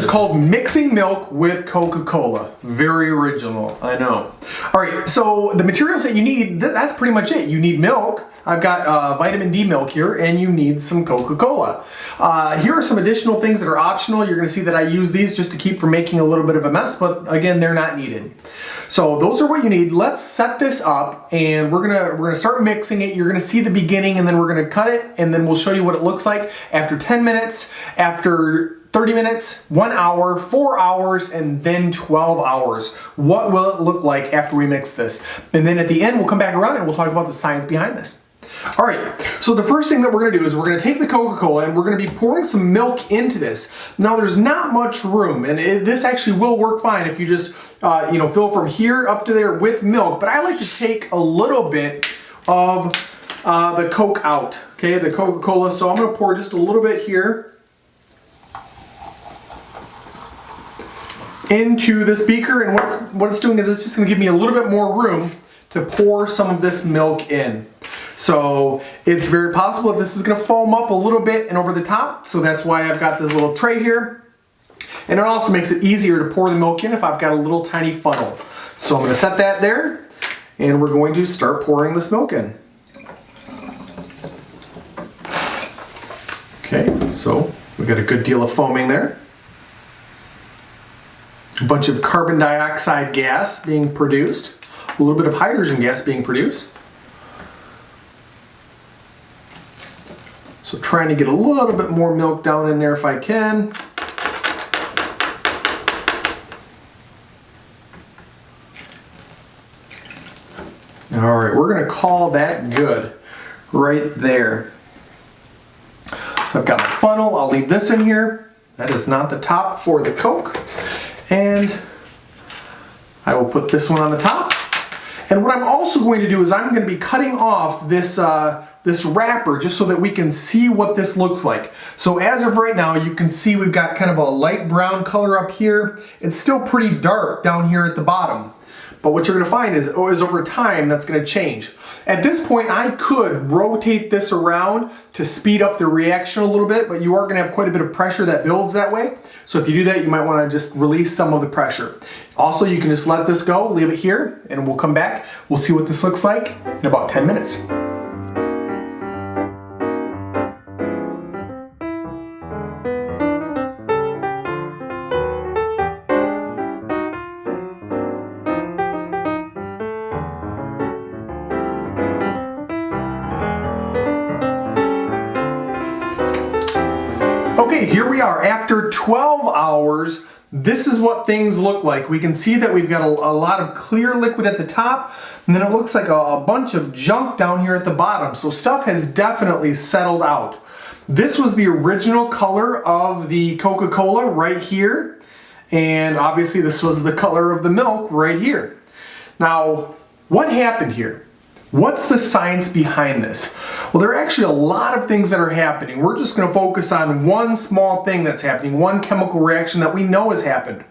called mixing milk with Coca-Cola. Very original, I know. All right, so the materials that you need, that's pretty much it. You need milk. I've got vitamin D milk here, and you need some Coca-Cola. Here are some additional things that are optional. You're gonna see that I use these just to keep from making a little bit of a mess, but again, they're not needed. So those are what you need. Let's set this up, and we're gonna start mixing it. You're gonna see the beginning, and then we're gonna cut it, and then we'll show you what it looks like after 10 minutes, after 30 minutes, 1 hour, 4 hours, and then 12 hours. What will it look like after we mix this? And then at the end, we'll come back around and we'll talk about the science behind this. All right, so the first thing that we're gonna do is we're gonna take the Coca-Cola and we're gonna be pouring some milk into this. Now there's not much room, and this actually will work fine if you just fill from here up to there with milk, but I like to take a little bit of the Coke out, okay, the Coca-Cola. So I'm gonna pour just a little bit here into this beaker, and what it's doing is it's just going to give me a little bit more room to pour some of this milk in. So it's very possible that this is going to foam up a little bit and over the top, so that's why I've got this little tray here. And it also makes it easier to pour the milk in if I've got a little tiny funnel. So I'm going to set that there, and we're going to start pouring this milk in. Okay, so we got a good deal of foaming there. A bunch of carbon dioxide gas being produced, a little bit of hydrogen gas being produced. So trying to get a little bit more milk down in there if I can. All right, we're gonna call that good right there. So I've got my funnel, I'll leave this in here. That is not the top for the Coke. And I will put this one on the top. And what I'm also going to do is I'm going to be cutting off this this wrapper just so that we can see what this looks like. So as of right now, you can see we've got kind of a light brown color up here. It's still pretty dark down here at the bottom. But what you're going to find is over time that's going to change. At this point, I could rotate this around to speed up the reaction a little bit, but you are going to have quite a bit of pressure that builds that way. So if you do that, you might want to just release some of the pressure. Also, you can just let this go, leave it here, and we'll come back. We'll see what this looks like in about 10 minutes. Okay, here we are. After 12 hours, this is what things look like. We can see that we've got a lot of clear liquid at the top, and then it looks like a bunch of junk down here at the bottom. So stuff has definitely settled out. This was the original color of the Coca-Cola right here, and obviously this was the color of the milk right here. Now, what happened here? What's the science behind this? Well, there are actually a lot of things that are happening. We're just going to focus on one small thing that's happening, one chemical reaction that we know has happened.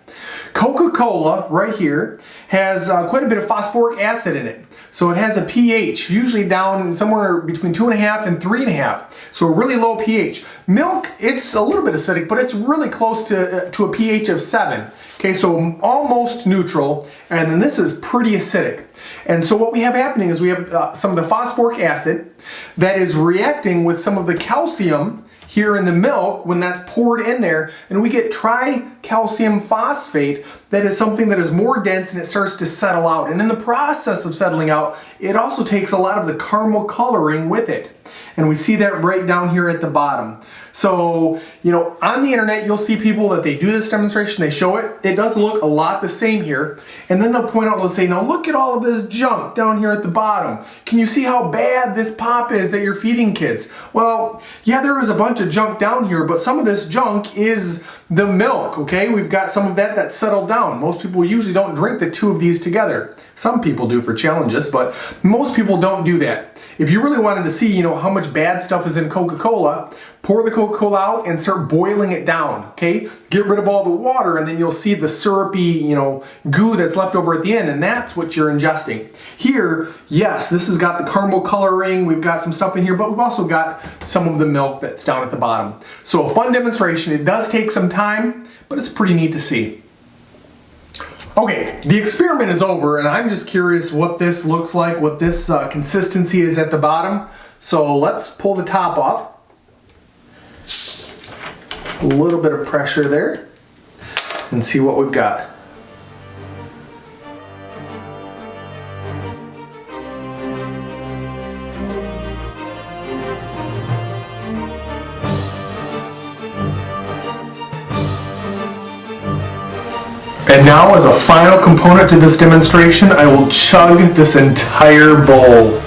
Coca-Cola, right here, has quite a bit of phosphoric acid in it. So it has a pH, usually down somewhere between 2.5 and 3.5. So a really low pH. Milk, it's a little bit acidic, but it's really close to a pH of 7. Okay, so almost neutral, and then this is pretty acidic. And so what we have happening is we have some of the phosphoric acid that is reacting with some of the calcium here in the milk when that's poured in there, and we get tricalcium phosphate that is something that is more dense and it starts to settle out. And in the process of settling out, it also takes a lot of the caramel coloring with it. And we see that right down here at the bottom. So, on the internet, you'll see people that they do this demonstration, they show it. It does look a lot the same here. And then they'll point out, they'll say, now look at all of this junk down here at the bottom. Can you see how bad this pop is that you're feeding kids? Well, yeah, there is a bunch of junk down here, but some of this junk is the milk, okay? We've got some of that that's settled down. Most people usually don't drink the two of these together. Some people do for challenges, but most people don't do that. If you really wanted to see, how much bad stuff is in Coca-Cola, pour the Coca-Cola out and start boiling it down, okay? Get rid of all the water and then you'll see the syrupy, goo that's left over at the end, and that's what you're ingesting. Here, yes, this has got the caramel coloring, we've got some stuff in here, but we've also got some of the milk that's down at the bottom. So a fun demonstration. It does take some time, but it's pretty neat to see. Okay, the experiment is over and I'm just curious what this looks like, what this consistency is at the bottom. So let's pull the top off. A little bit of pressure there and see what we've got. And now, as a final component to this demonstration, I will chug this entire bowl.